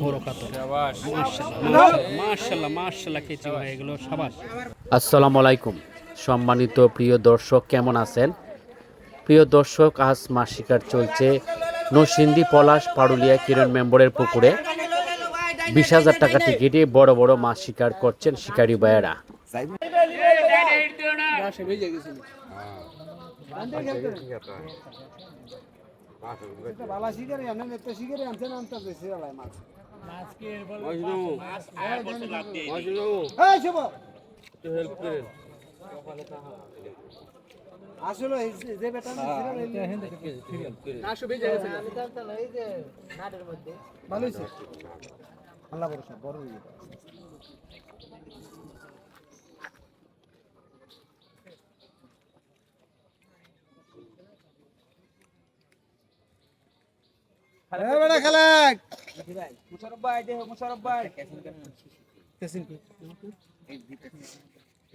বড় কাতল। মাশাআল্লাহ মাশাআল্লাহ কেচি ভাই এগুলো সাবাস। আসসালামু আলাইকুম সম্মানিত প্রিয় দর্শক, কেমন আছেন? প্রিয় দর্শক, আজ মাছ শিকার চলছে নরসিংদী পলাশ পাড়ুলিয়া কিরণ মেম্বরের পুকুরে। 20,000 টাকা টিকিটে বড় বড় মাছ শিকার করছেন শিকারী ভাইয়েরা। আসলে যে বেটা ভালো হয়েছে আল্লাহ ভরসা বড় হয়ে যাবে। বড় খালাক মুশারফ ভাই দেখো মুশারফ ভাই কেসিন কি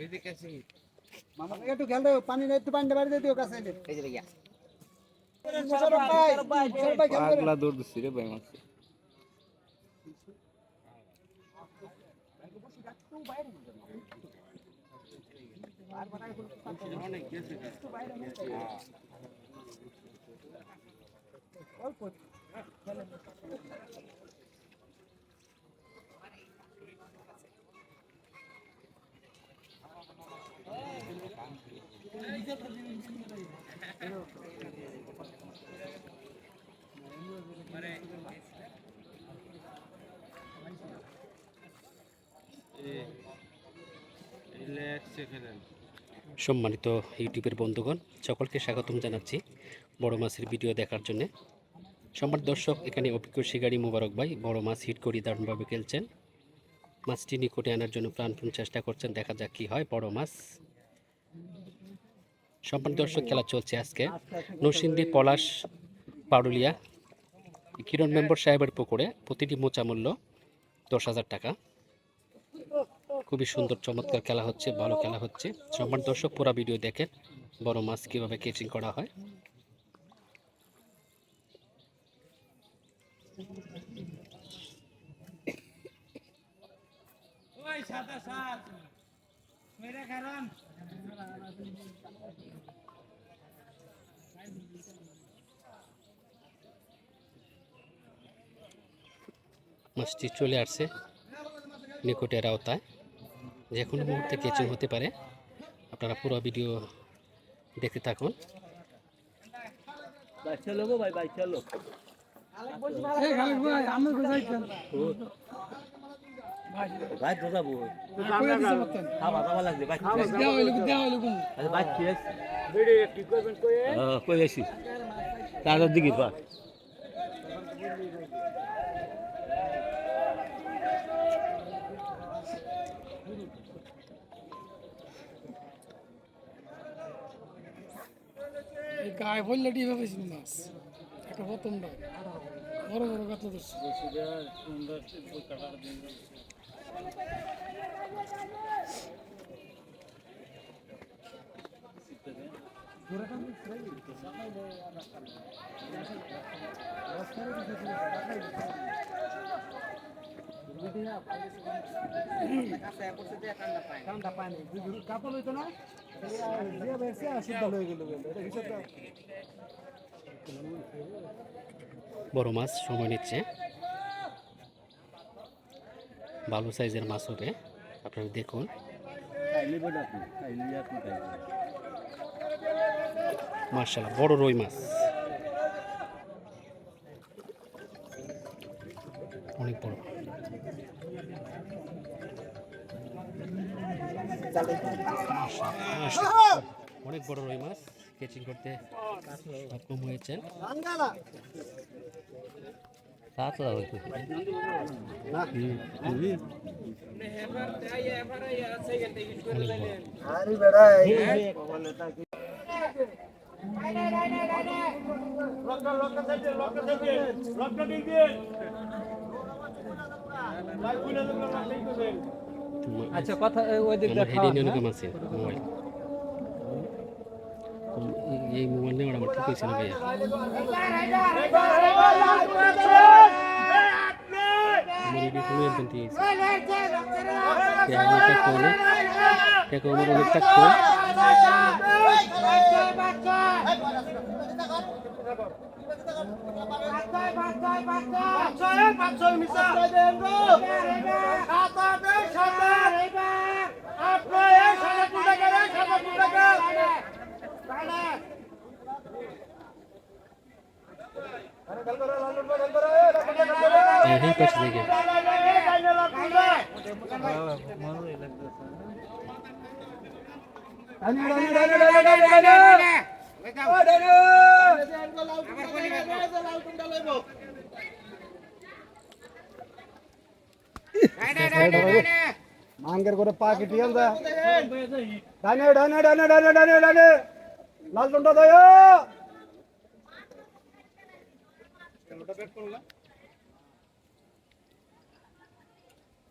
এই যে কেসিন মামা একটু খেল দাও, পানি নাই, একটু পানি বাড়ি দিও কাছে এই যে গিয়া মুশারফ ভাই পাগলা দৌড় দিছে রে ভাই মাছ অনেক গেছে অল্প সম্মানিত ইউটিউবের বন্ধুগণ, সকলকে স্বাগতম জানাচ্ছি বড় মাছের ভিডিও দেখার জন্য। সম্মানিত দর্শক, এখানে অভিজ্ঞ শিকারী মোবারক ভাই বড় মাছ হিট করে দারুণভাবে খেলছেন। মাছটি নিকটে আনার জন্য প্রাণপণ চেষ্টা করছেন, দেখা যাক কি হয়। বড় মাছ। সম্মানিত দর্শক, খেলা চলছে আজকে নরসিংদী পলাশ পাড়ুলিয়া কিরণ মেম্বর সাহেবের পুকুরে। প্রতিটি মোচা মূল্য 10,000 টাকা। খুবই সুন্দর চমৎকার খেলা হচ্ছে, ভালো খেলা হচ্ছে। সম্মানিত দর্শক, পুরো ভিডিও দেখেন বড় মাছ কিভাবে কেচিং করা হয়। মাছটি চলে আসছে নিকটের আওতায়, যে কোনো মুহূর্তে কেচিং হতে পারে। আপনারা পুরো ভিডিও দেখতে থাকুন। দিকে গায়ে বললে ডিভা পেয়েছিল মাছ একটা প্রথমটা বড় বড় কাতলা ধরছে। কাপড় হইতো না হয়ে গেল। বড় মাছ সময় নিচ্ছে, ভালো সাইজের মাছ হবে, আপনারা দেখুন। মাশাআল্লাহ বড় রুই মাছ, অনেক বড়। অনেক বড় রুই মাছ কেচিং করতে সক্ষম হয়েছেন। আচ্ছা কথা ওই দিক আমার হেডে নিয়ে কম আছে মোবাইল, এই মোবাইল নিয়ে আমার ঠিক হয়েছে না ভাইয়া। পর্যন্ত গেছে আমার অনেকটা কম। এই পাশে থেকে মাঙ্গের করে পা কেটে দা ডানে ডানে ডানে ডানে ডানে ডানে লাল টন্ডা দয়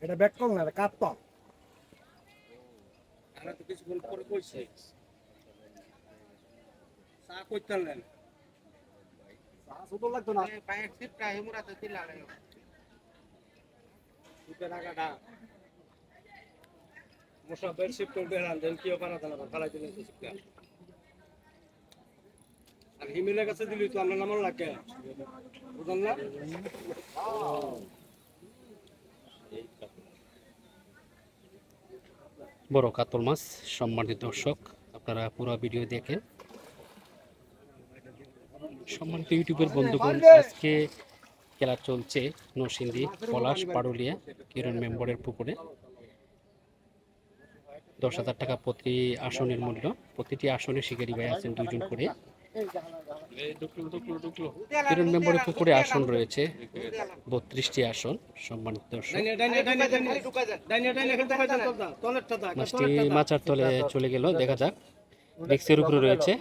এটা ব্যাক কল না এটা কাট তো আমরা তো কিছুক্ষণ পরে কইছে চা কইতালেন সুতো লাগতো না পায়ের সিপটা হেমুরা তো দিলা লাগে সুতে রাখাটা মুসাফের শিফট করবে না দেন কিও পানা দানা ফালাই দিলেন শিফটটা আর হিমেলের কাছে দিলি তো আমরা নামল লাগে বুঝলেন না বড় কাতল মাছ। সম্মানিত দর্শক, আপনারা পুরো ভিডিও দেখেন। সম্মানিত ইউটিউবের বন্ধুগণ, আজকে খেলা চলছে নরসিংদী পলাশ পাড়ুলিয়া কিরণ মেম্বরের পুকুরে। 10,000 টাকা প্রতি আসনের মূল্য। প্রতিটি আসনে শিকারি ভাই আছেন 2 জন করে। কিরণ মেম্বরের পুকুরে আসন রয়েছে 32টি আসন। সম্মানিত দর্শক, মাছটি মাচার তলে চলে গেল, দেখা যাক। রিক্সের উপরে রয়েছে।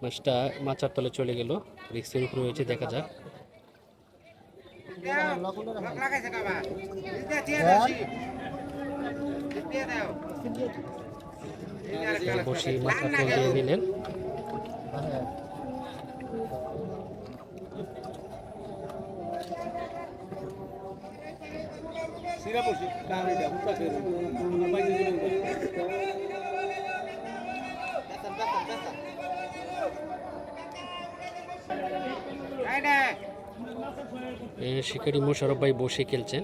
মাছটা মাচার তলে চলে গেল, রিক্সের উপরে রয়েছে, দেখা যাক। বসে মাচার তল দিয়ে নিলেন। শিকারি মোশারফ ভাই বসে খেলছেন।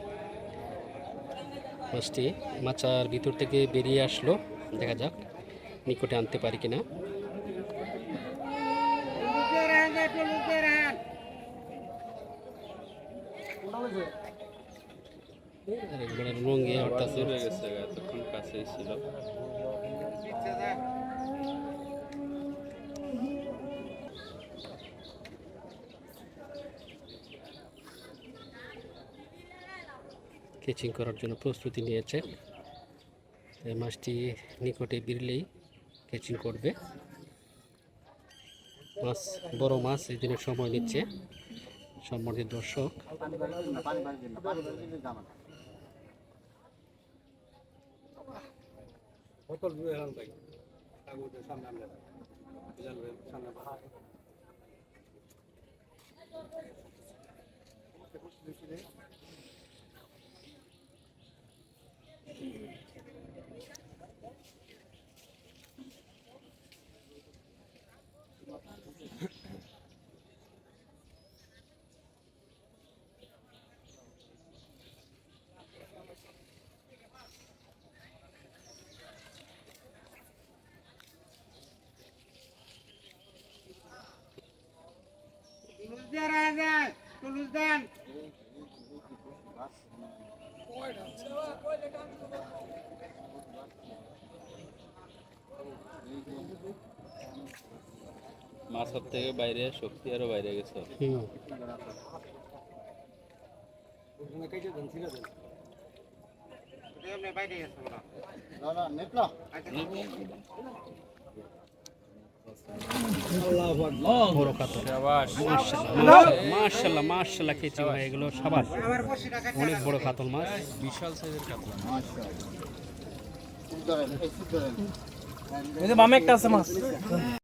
মাছটি মাচার ভিতর থেকে বেরিয়ে আসলো, দেখা যাক নিকটে আনতে পারি কিনা। একবারে রঙে হঠাৎ হয়ে গেছে, এতক্ষণ কাছেই ছিল। কেচিং করার জন্য প্রস্তুতি নিয়েছে। এই মাছটি নিকটে বিরলেই কেচিং করবে। মাছ বড় মাছ, এই জন্য সময় নিচ্ছে। সম্মানিত দর্শক, মাছের থেকে বাইরে শক্তি আরো বাইরে গেছে। বড় কাতল মাশাআল্লাহ মাশাআল্লাহ মাশাআল্লাহ কেচি ভাই এগুলো সবার অনেক বড় কাতল মাছ বিশাল সাইজের কাতলা ধরেন এই ধরেন এই যে বামে একটা আছে মাছ